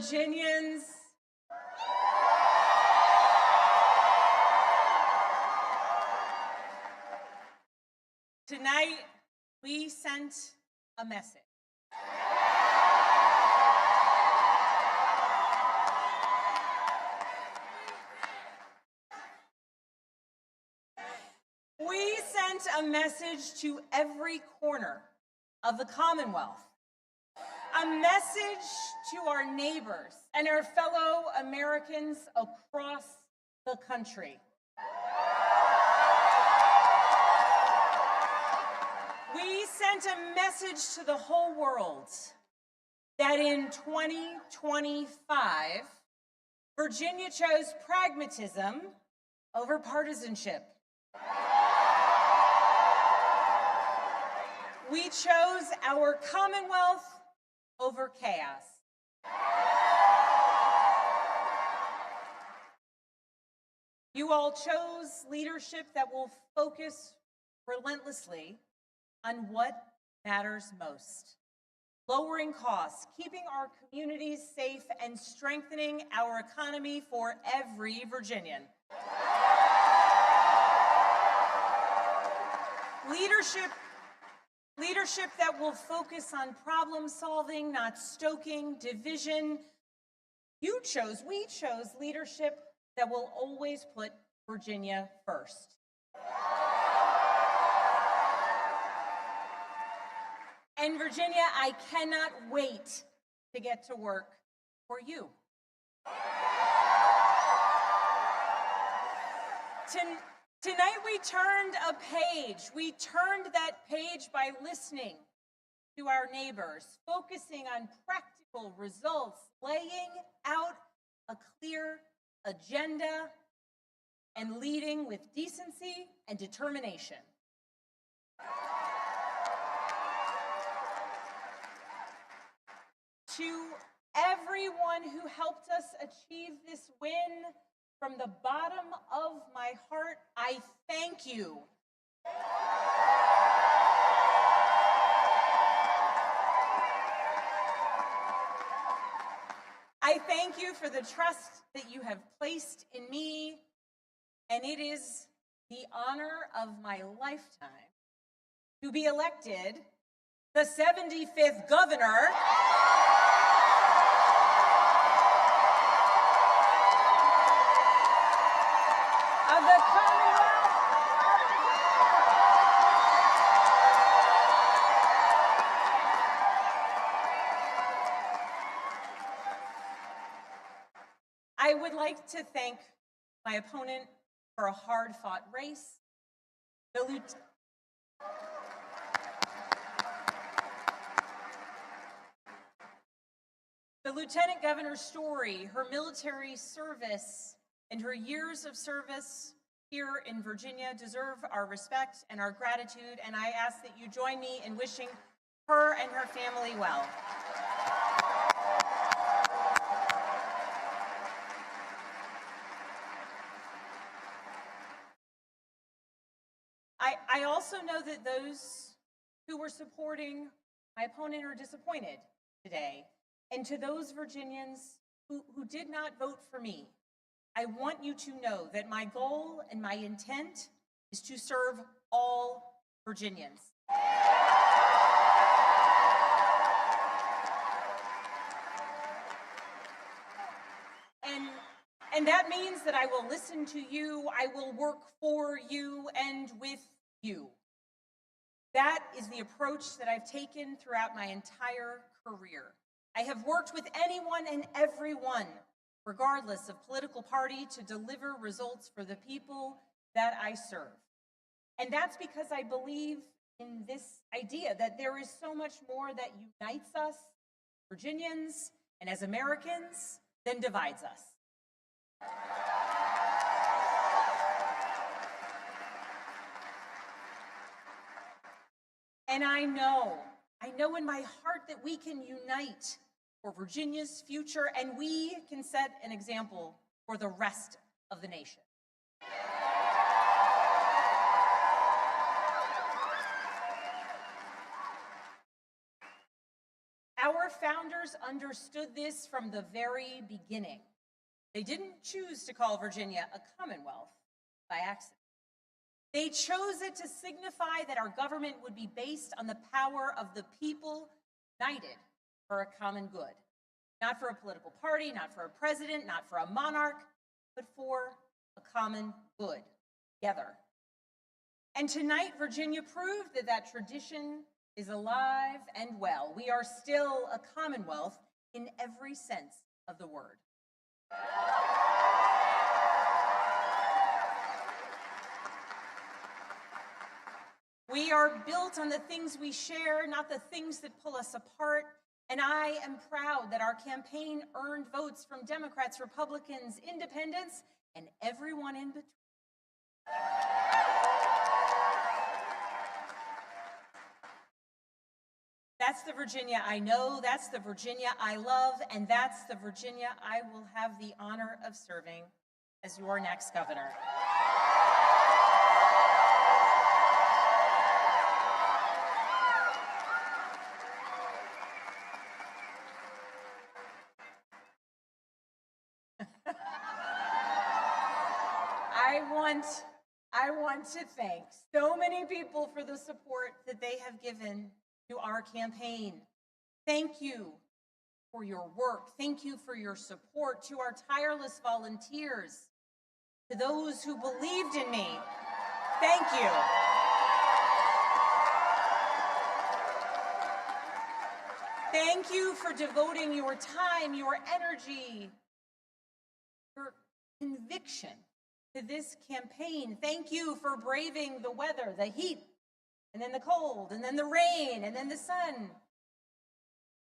Virginians, tonight we sent a message. We sent a message to every corner of the Commonwealth, a message to our neighbors and our fellow Americans across the country. We sent a message to the whole world that in 2025, Virginia chose pragmatism over partisanship. We chose our Commonwealth over chaos. You all chose leadership that will focus relentlessly on what matters most: lowering costs, keeping our communities safe, and strengthening our economy for every Virginian. Leadership that will focus on problem solving, not stoking division. We chose leadership that will always put Virginia first. And Virginia, I cannot wait to get to work for you. Tonight we turned a page. We turned that page by listening to our neighbors, focusing on practical results, laying out a clear agenda, and leading with decency and determination. To everyone who helped us achieve this win, from the bottom of my heart, I thank you. I thank you for the trust that you have placed in me, and it is the honor of my lifetime to be elected the 75th governor of the Commonwealth of Virginia. I would like to thank my opponent for a hard-fought race. The Lieutenant Governor's story, her military service, and her years of service here in Virginia deserve our respect and our gratitude, and I ask that you join me in wishing her and her family well. I also know that those who were supporting my opponent are disappointed today, and to those Virginians who did not vote for me, I want you to know that my goal and my intent is to serve all Virginians. And that means that I will listen to you, I will work for you and with you. That is the approach that I've taken throughout my entire career. I have worked with anyone and everyone, regardless of political party, to deliver results for the people that I serve. And that's because I believe in this idea that there is so much more that unites us, Virginians, and as Americans, than divides us. And I know in my heart that we can unite for Virginia's future, and we can set an example for the rest of the nation. Our founders understood this from the very beginning. They didn't choose to call Virginia a commonwealth by accident. They chose it to signify that our government would be based on the power of the people united for a common good. Not for a political party, not for a president, not for a monarch, but for a common good, together. And tonight, Virginia proved that that tradition is alive and well. We are still a commonwealth in every sense of the word. We are built on the things we share, not the things that pull us apart. And I am proud that our campaign earned votes from Democrats, Republicans, independents, and everyone in between. That's the Virginia I know, that's the Virginia I love, and that's the Virginia I will have the honor of serving as your next governor. I want to thank so many people for the support that they have given to our campaign. Thank you for your work. Thank you for your support. To our tireless volunteers, to those who believed in me, thank you. Thank you for devoting your time, your energy, your conviction to this campaign. Thank you for braving the weather, the heat, and then the cold, and then the rain, and then the sun.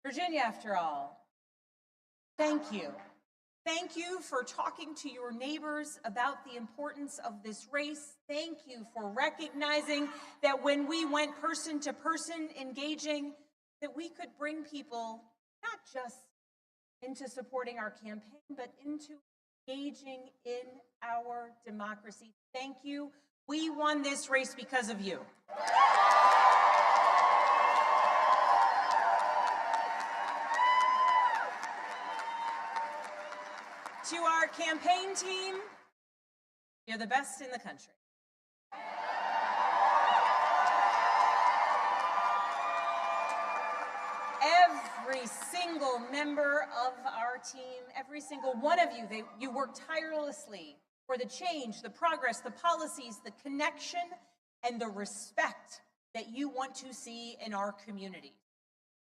Virginia, after all. Thank you. Thank you for talking to your neighbors about the importance of this race. Thank you for recognizing that when we went person to person engaging, that we could bring people not just into supporting our campaign, but into engaging in our democracy. Thank you. We won this race because of you. To our campaign team, you're the best in the country. Every single member of our team, every single one of you, you work tirelessly for the change, the progress, the policies, the connection, and the respect that you want to see in our community.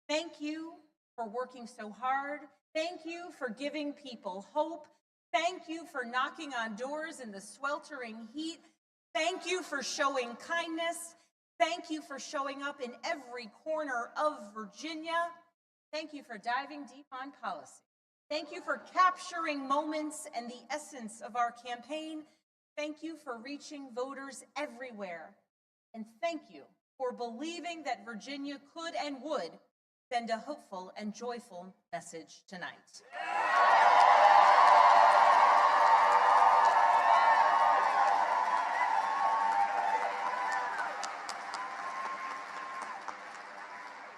Thank you for working so hard. Thank you for giving people hope. Thank you for knocking on doors in the sweltering heat. Thank you for showing kindness. Thank you for showing up in every corner of Virginia. Thank you for diving deep on policy. Thank you for capturing moments and the essence of our campaign. Thank you for reaching voters everywhere. And thank you for believing that Virginia could and would send a hopeful and joyful message tonight.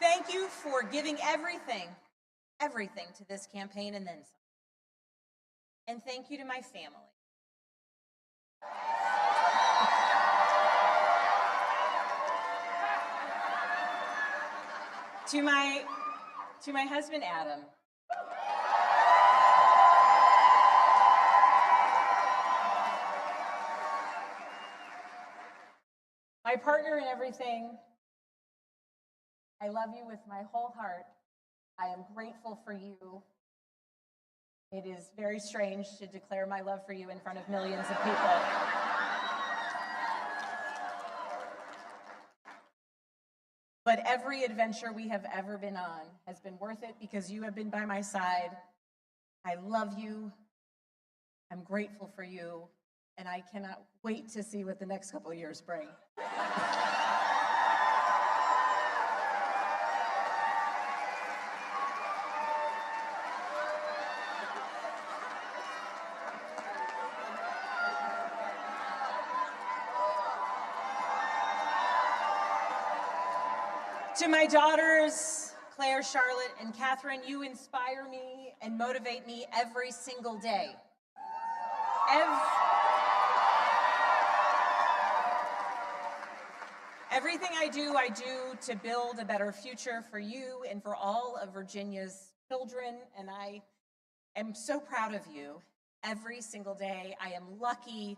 Thank you for giving everything to this campaign and then some. And thank you to my family. To my husband, Adam. My partner in everything. I love you with my whole heart. I am grateful for you. It is very strange to declare my love for you in front of millions of people. But every adventure we have ever been on has been worth it because you have been by my side. I love you. I'm grateful for you. And I cannot wait to see what the next couple of years bring. To my daughters, Claire, Charlotte, and Catherine, you inspire me and motivate me every single day. Everything I do to build a better future for you and for all of Virginia's children, and I am so proud of you every single day. I am lucky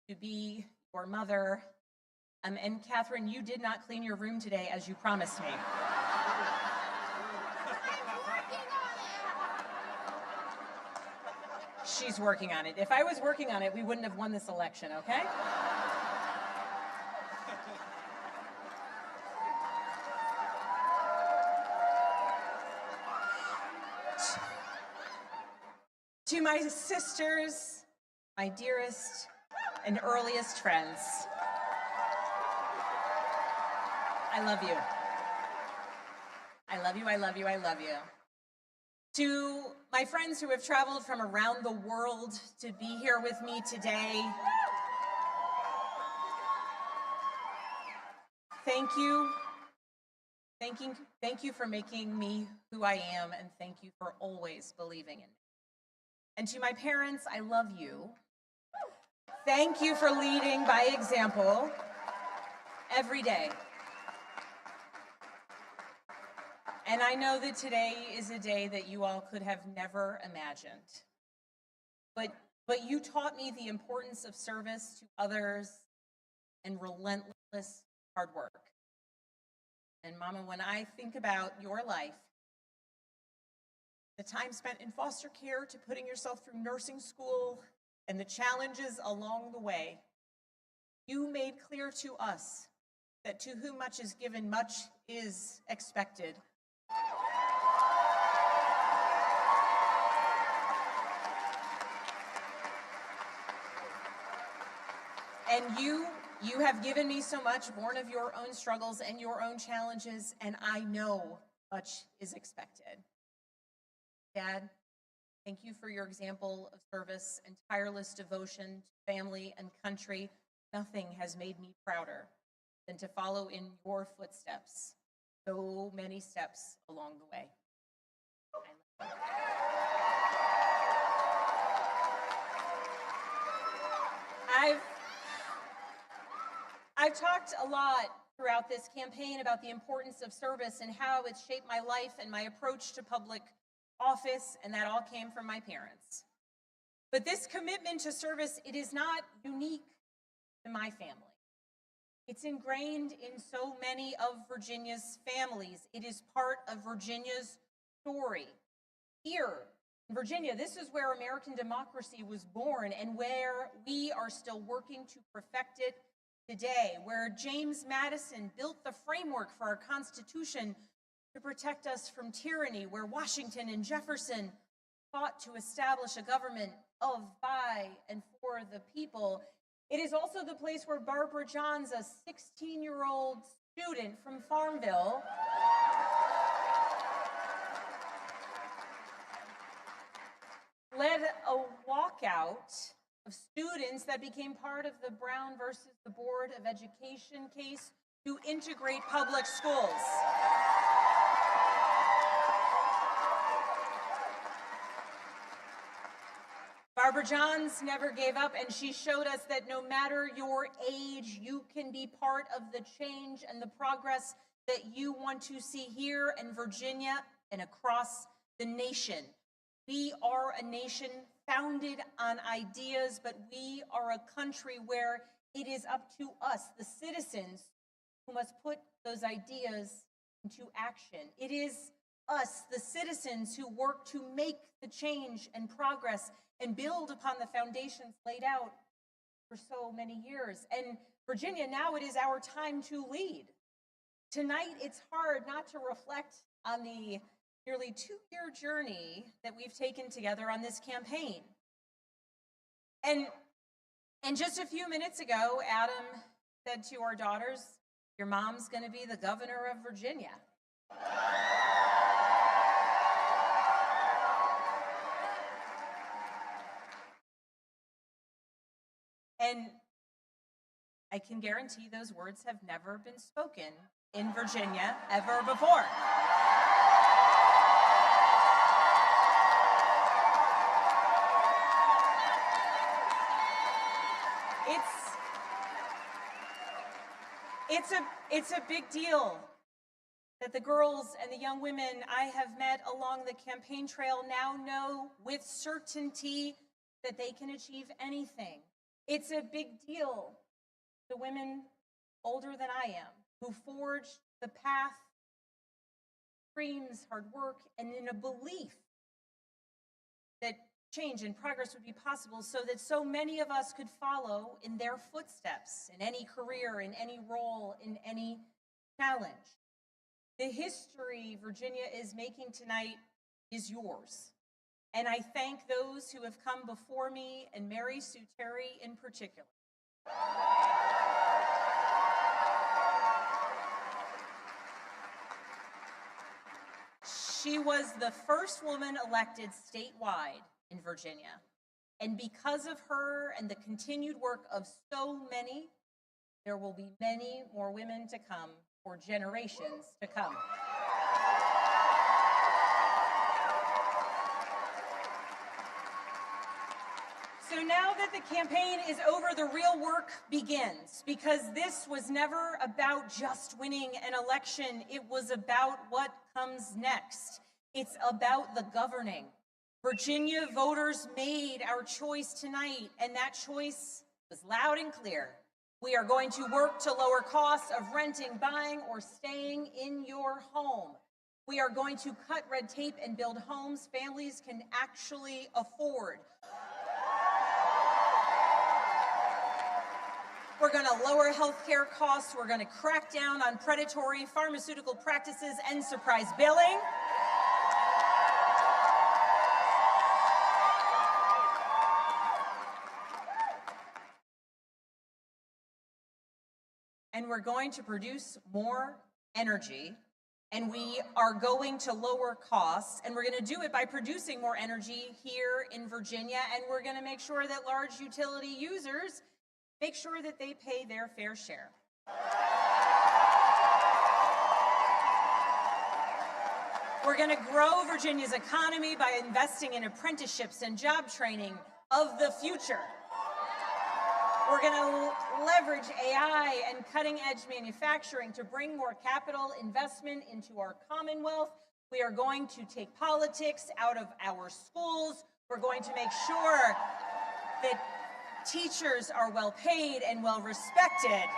to be your mother. And Catherine, you did not clean your room today as you promised me. She's working on it. If I was working on it, we wouldn't have won this election, okay? To my sisters, my dearest and earliest friends, I love you. I love you, I love you, I love you. To my friends who have traveled from around the world to be here with me today, thank you. Thank you for making me who I am, and thank you for always believing in me. And to my parents, I love you. Thank you for leading by example every day. And I know that today is a day that you all could have never imagined. But you taught me the importance of service to others and relentless hard work. And Mama, when I think about your life, the time spent in foster care to putting yourself through nursing school and the challenges along the way, you made clear to us that to whom much is given, much is expected. And you have given me so much, born of your own struggles and your own challenges, and I know much is expected. Dad, thank you for your example of service and tireless devotion to family and country. Nothing has made me prouder than to follow in your footsteps, so many steps along the way. I've talked a lot throughout this campaign about the importance of service and how it's shaped my life and my approach to public office, and that all came from my parents. But this commitment to service, it is not unique to my family. It's ingrained in so many of Virginia's families. It is part of Virginia's story. Here in Virginia, this is where American democracy was born and where we are still working to perfect it today, where James Madison built the framework for our Constitution to protect us from tyranny, where Washington and Jefferson fought to establish a government of, by, and for the people. It is also the place where Barbara Johns, a 16-year-old student from Farmville, led a walkout of students that became part of the Brown versus the Board of Education case to integrate public schools. Barbara Johns never gave up, and she showed us that no matter your age, you can be part of the change and the progress that you want to see here in Virginia and across the nation. We are a nation founded on ideas, but we are a country where it is up to us, the citizens, who must put those ideas into action. It is us, the citizens, who work to make the change and progress and build upon the foundations laid out for so many years. And Virginia, now it is our time to lead. Tonight, it's hard not to reflect on the nearly 2-year journey that we've taken together on this campaign. And just a few minutes ago, Adam said to our daughters, your mom's going to be the governor of Virginia. And I can guarantee those words have never been spoken in Virginia ever before. It's a big deal that the girls and the young women I have met along the campaign trail now know with certainty that they can achieve anything. It's a big deal, the women older than I am, who forged the path, dreams, hard work, and in a belief that change and progress would be possible so that so many of us could follow in their footsteps in any career, in any role, in any challenge. The history Virginia is making tonight is yours. And I thank those who have come before me, and Mary Sue Terry in particular. She was the first woman elected statewide in Virginia. And because of her and the continued work of so many, there will be many more women to come for generations to come. So now that the campaign is over, the real work begins, because this was never about just winning an election. It was about what comes next. It's about the governing. Virginia voters made our choice tonight, and that choice was loud and clear. We are going to work to lower costs of renting, buying, or staying in your home. We are going to cut red tape and build homes families can actually afford. We're going to lower healthcare costs. We're going to crack down on predatory pharmaceutical practices and surprise billing. And we're going to produce more energy, and we are going to lower costs, and we're going to do it by producing more energy here in Virginia, and we're going to make sure that large utility users make sure that they pay their fair share. We're going to grow Virginia's economy by investing in apprenticeships and job training of the future. We're going to leverage AI and cutting-edge manufacturing to bring more capital investment into our Commonwealth. We are going to take politics out of our schools. We're going to make sure that teachers are well paid and well respected.